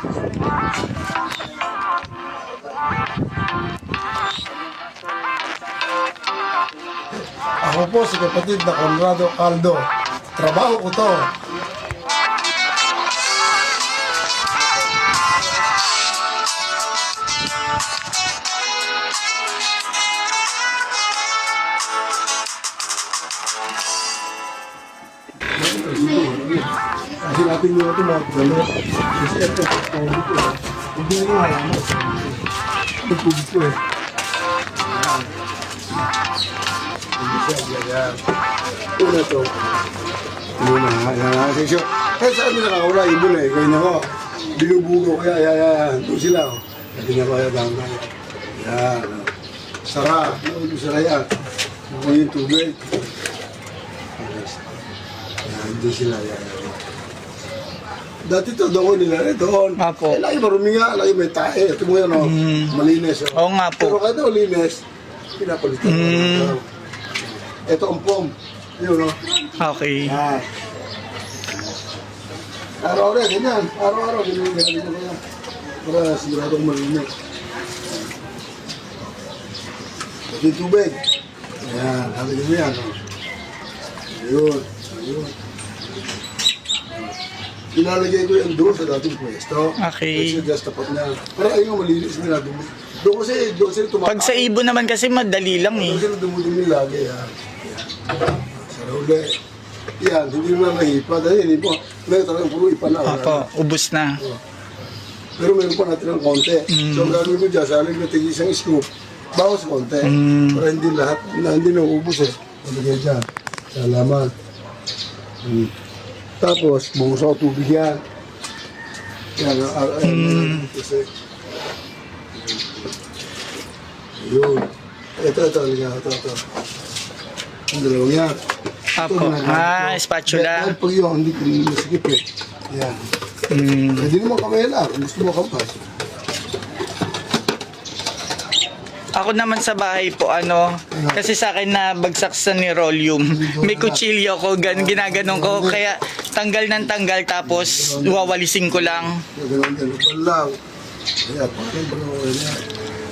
Ako po si kapatid na Conrado Caldo. Trabaho ko to. Kasi natin nyo ito mga pagano. Kasi ito, hindi nyo alam mo. Ito tubig ko eh. Yan. Ito na ito. Ito na. Yan. Kahit saan nila nakawala, ibon eh. Kaya nako. Binubugo ko. Yan. Ito sila. Sabi niya ko. Yan. Sara. Ito sila yan. Ito yung tubig. Yan. Ito sila. Yan. Dati ito doon nila. Doon. Apo. Lagi marumi nga. Lagi may tae. Ito mo yan. Malinis. Oo nga po. Pero kahit malinis, pinapalitan ko. Ito ang pom. Yun, no? Okay. Yan. Araw-araw, ganyan. Araw-araw, ganyan ko yan. Para siguradong malinis. Ito yung tubig. Ayan, halagyan mo yan. No? Ayun. Pinalagay ko yan doon sa dating pwesto. Okay. Kasi just tapat na. Para ayun, malinis nila dumi. Doon kasi tumatawag. Pag sa ibon naman kasi madali lang eh. Doon sila dumudumi lagi. Yan. Sa uli. Yan, hindi naman mahipa. Dahil hindi po. Ngayon talagang puro ipa na. Opo, ubos na. Pero meron pa natin ng konti. So, ang gagawin ko dyan, sa aling natin isang scoop, bawas konti. Para hindi lahat, hindi nauubos eh. Malagay dyan. Salamat. Tapos, bumusa ko tubig yan. Yan, kasi. Yun. Ito. Ang dalawang yan. Apo. Spatula. Dahil pag yun, hindi ko nasikip eh. Yan. Hindi naman kamay lang. Gusto mo kampas. Ako naman sa bahay po, kasi sa akin na bagsak sa nirolium. May kutsilyo ko, ginaganon ko, kaya tanggal ng tanggal, tapos wawalisin ko lang. Ganun lang. Ayan, parang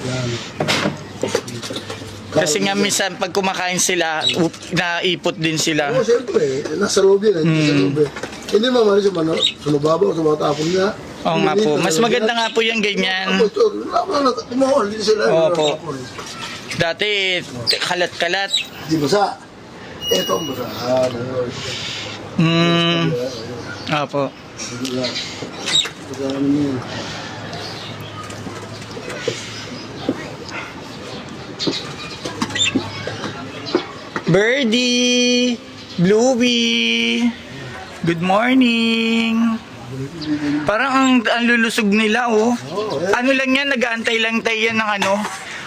yan. Kasi nga minsan pag kumakain sila, naipot din sila. Oo, siyempre. Nasa loob yan. Nasa loob eh. Hindi mamali sa mano. Sa mababaw, sa mga tapon niya. Oo nga po. Mas maganda nga po yung ganyan. Tumahol din sila. Opo. Dati, kalat-kalat. Di basa. Ito ang basa. Opo. Basa naman yun. Birdie! Bluey! Good morning! Parang ang lulusog nila, oh. Ano lang yan, nag-aantay lang tayo yan ng ano.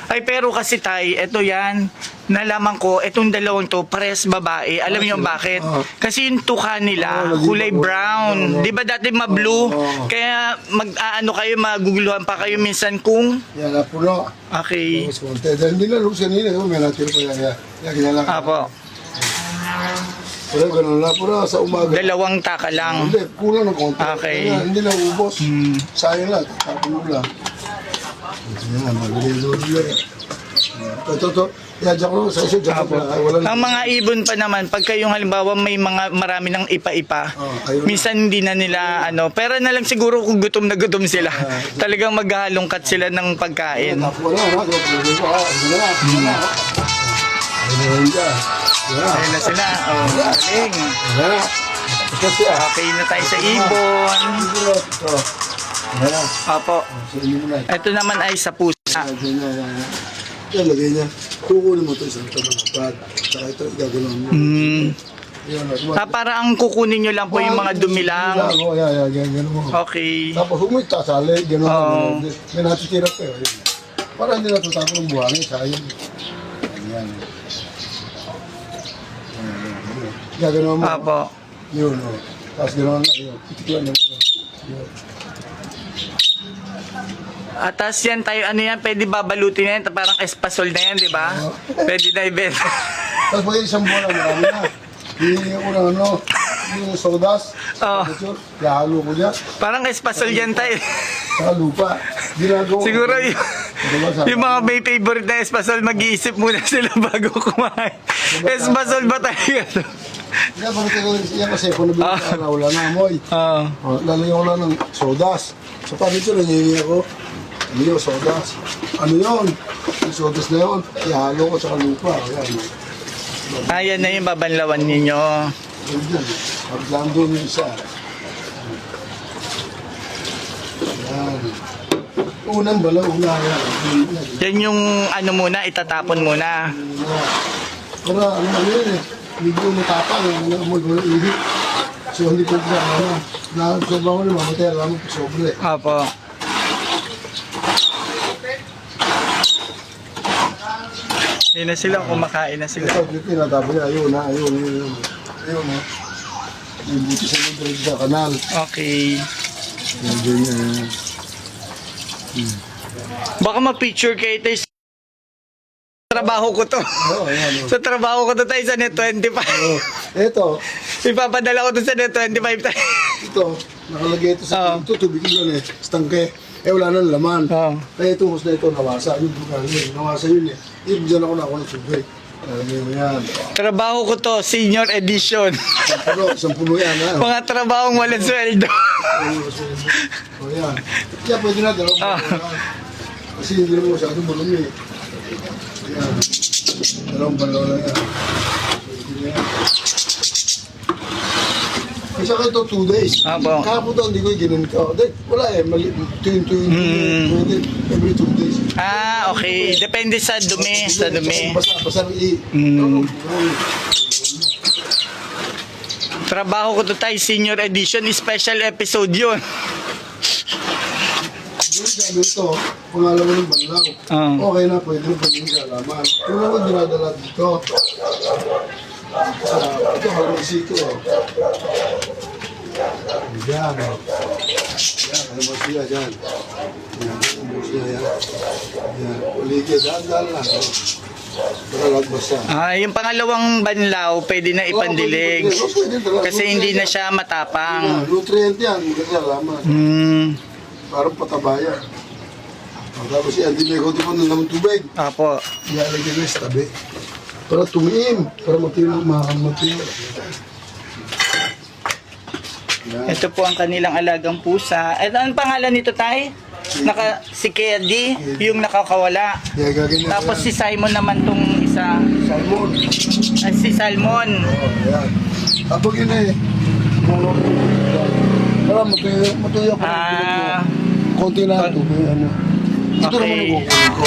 Ay, pero kasi tay, eto yan. Nalaman ko, etong dalawang to, pares babae. Alam niyo bakit? Kasi yung tuka nila, kulay brown. Di ba dati ma-blue? Kaya mag-aano kayo, maguguluhan pa kayo minsan kung... Yan, napuno. Okay. Dahil hindi na luksan nila. May natin pa yan. Yan lang. Apo. Pero ganun lang. Pero sa umaga. Dalawang taka lang. Hindi, kulang ng konti. Okay. Yan, hindi na ubos. Sayang lang. Tapon mo lang. Yan, magaling doon ulit. Ito. Yan, dyan ko sa isa. Dyan ko pala. Ang mga ibon pa naman, pagka yung halimbawa may mga marami ng ipa-ipa, minsan hindi na nila pera na lang siguro kung gutom na gutom sila. Talagang maghalongkat sila ng pagkain. Ayun na sila. Oh, galing. Okay na tayo sa ibon. Opo. Ito naman ay sa pusa. Yan, lagay niya. Kukunin mo ito isang pag. Saka ito, gagawin mo. Para ang kukunin nyo lang po yung mga dumi lang. Yan, mo. Okay. Tapos huwag mo itasali, gano'n. May natitira pa yun. Para hindi natutapon ng buhangin, sayang. Yan. Gagano'n mo. Apo. Yun, o. Tapos gano'n lang, yun. Titiklan mo. Yun. Atas yan tayo, pwede babalutin yan, parang espasol na yan, di ba? Pwede na ibenta. Tapos pag isang buwan lang, marami na. Hihingi ako ng yung sodas, Oo. kaya halo ko dyan, Parang espasol yan tayo. saka lupa. Ginagawa ko. Siguro Diba, sabi yung mga ko, may favorite na espasol, mag-iisip muna sila bago kumain. Espasol ba talaga to? Kaya bakit ko yan kasi kung nabili ka na wala na amoy. Oo. Lalagyan ko lang ng sodas. So paano ito, nangyayari ako. Ano yun, sodas. Ano yun? Yung sodas na yun, ihalo ko sa lupa. Ayan. Ayan na yung babanlawan ninyo. Ayan dyan. Paglaan doon yung isa. Ayan. Unang balaw, una yan. Yan yung ano muna, itatapon muna. Para ano yun eh. Medyo matapang. Ano amoy ko ng ihi. So hindi ko na ano. Sobrang ko na mamatay. Alam mo, sobre. Opo. Yun na sila, kumakain na sila. Ito, dito tinatabi niya. Ayun na, ayun. Ayun na. Yung buti sa loob dito sa kanal. Okay. Yan dyan niya. Baka ma-picture kayo tayo sa trabaho ko to. Oo, ayan. Sa trabaho ko to tayo sa Net 25. Ito, Ipapadala ko to sa Net 25 tayo. ito, nakalagay ito sa ito, tubig lang eh, stangke. Wala nang laman. Oo. Kaya itong hus na ito, nawasa. Yung bukan yun, nawasa yun eh. Yung dyan ako nakuha ng tubig. Alam mo yan. Trabaho ko to, senior edition. Isang puno yan ha. Mga trabahong walang sweldo. O yan. Yan, pwede na, dalawang balaw na. Kasi hindi naman masyadong marumi eh. Ayan. Dalawang balaw na yan. Pwede na yan. Isa ka ito 2 days. Apo. Kahapon daw hindi ko ginanito. Wala eh, mali. Tuwing. Every 2 days. Ah, okay. Depende sa dumi. Sa dumi. Basta ng i. Trabaho ko to tayo, senior edition. Special episode yun. Yung sabi ito, pangalaman ng banlaw. Okay na, pwede na pwede yung alaman. Kung ako dinadala dito, ito halisito. Yan. Yan, ano mo siya dyan. Yan, ano mo siya yan. Yan, uligid, dahan-dahan lang. Para lagbasa. Yung pangalawang banlaw, pwede na ipandilig. Kasi hindi na siya matapang. Nutrient yan, maganda alaman. Parang patabaya. Tapos yan, hindi may konti pa ng tubig. Apo. Ilalagay na sa tabi. Para tumiim. Para matino. Ito po ang kanilang alagang pusa. Ito, ang pangalan nito tay? Si Keddy, yung nakakawala. Yeah, gaganyan. Tapos si Simon naman tong isa. Salmon. Si Salmon. Yan. Abog yun eh. Para matuyo ko. Konti na ito. Ano. Ito naman Okay. yung kukunin ko.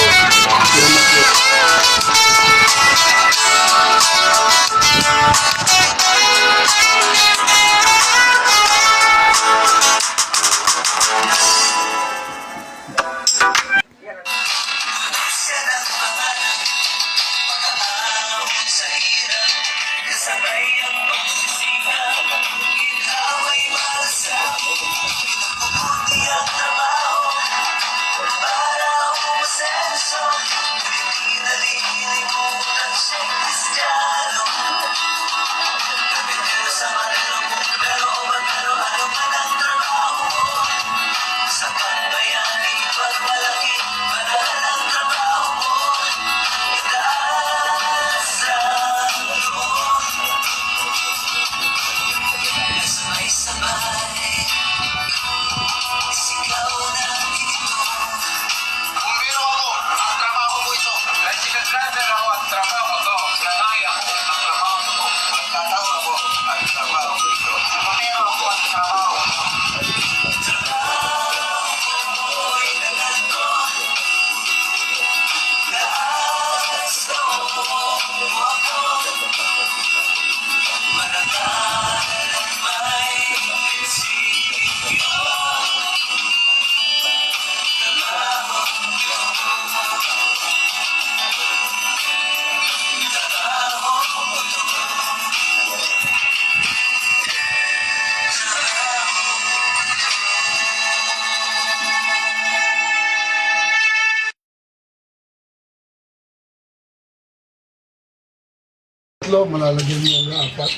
tatlo, malalagyan mo ng apat.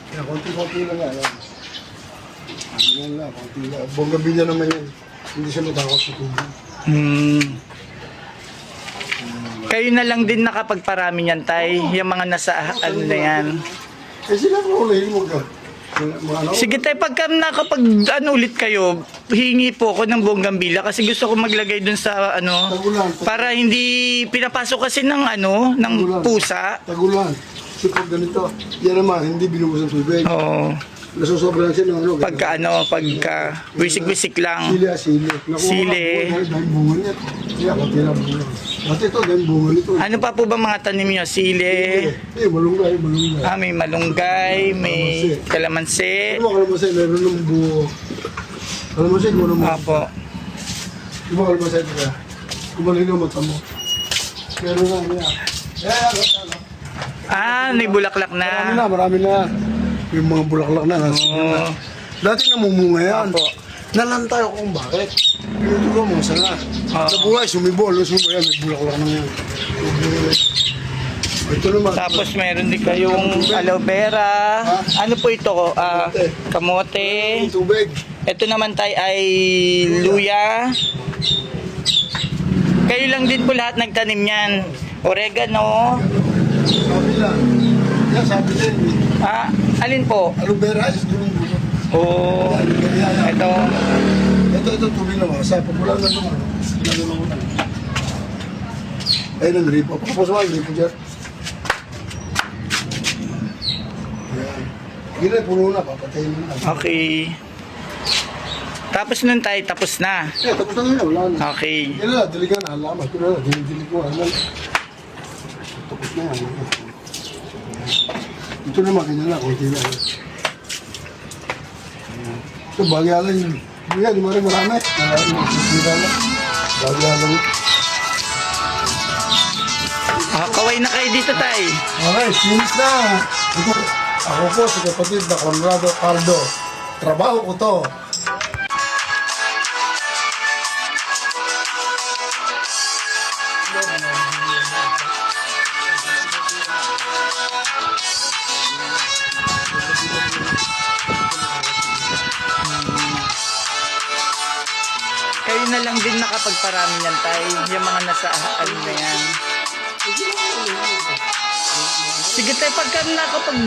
Kaya konti-konti lang nga. Ano lang, konti lang. Bonggabilya naman yan. Hindi siya matakot sa tubig. Kayo na lang din nakapagparami niyan, tay. Yung mga nasa ano na yan. Eh sila mo ulit mo ka. Mga ano? Sige tay, pagka nakapag ano ulit kayo, hingi po ako ng bonggambilya kasi gusto ko maglagay dun sa ano, Tagulan. para hindi pinapasok kasi ng ano, ng pusa. Tagulan. So pag ganito, yan naman, hindi binubusan tubig. Oo. Nasusobra lang siya ng ano. Pagka wisik-wisik lang. Sili, sili. Nakuha Sili. ka, dahil bunga niya. Kaya konti lang bunga. Dati ito, dahil bunga nito. Ano pa po ba mga tanim nyo? Sili, Malunggay, malunggay. may malunggay, may kalamansi. Ano mo kalamasay, meron ng buo. Kalamasay, kung ano mo. Apo. Di ba kalamasay ito ka? Kumaling ang mata mo. Meron na, niya. May bulaklak Marami na. na, marami na. Yung mga bulaklak na. Oo. Dati namumunga yan. Apo. Nalantay ako kung bakit. Pinuto ko mga sanga. Oo. Nabuhay, sumibol. Sumibol yan, may bulaklak na yan. Ito naman. Tapos meron din kayong aloe vera. Ano po ito? Kamote. Tubig. Ito naman tayo ay luya. Kayo lang din po lahat nagtanim yan. Oregano. Sabi lang. Yan, sabi din. Alin po? Aloe vera is doon. Oh, ito. Ito tubig naman. Sa pagbulan na naman. Nalulong ko na. Ayun ang gripo. Tapos mo ang gripo dyan. Ayan. Gila, puno na. Papatayin mo na. Okay. Tapos nun tayo, tapos na. Tapos na nila. Wala na. Okay. Yan na, diligan na. Halaman. Ito na, dinidilig ko. Ano? Tapos na yan. Ito naman, kanya na. Kunti na. Ito, bagyalan yun. Yan, di marami. Marami. Bagyalan. Kaway na kayo dito tayo. Okay, finish na. Ako po si kapatid na Conrado Caldo. Trabaho ko to. Kayo na lang din nakapagparami yan tayo. Yung mga nasa ano na yan. Sige tayo, pagka nakapag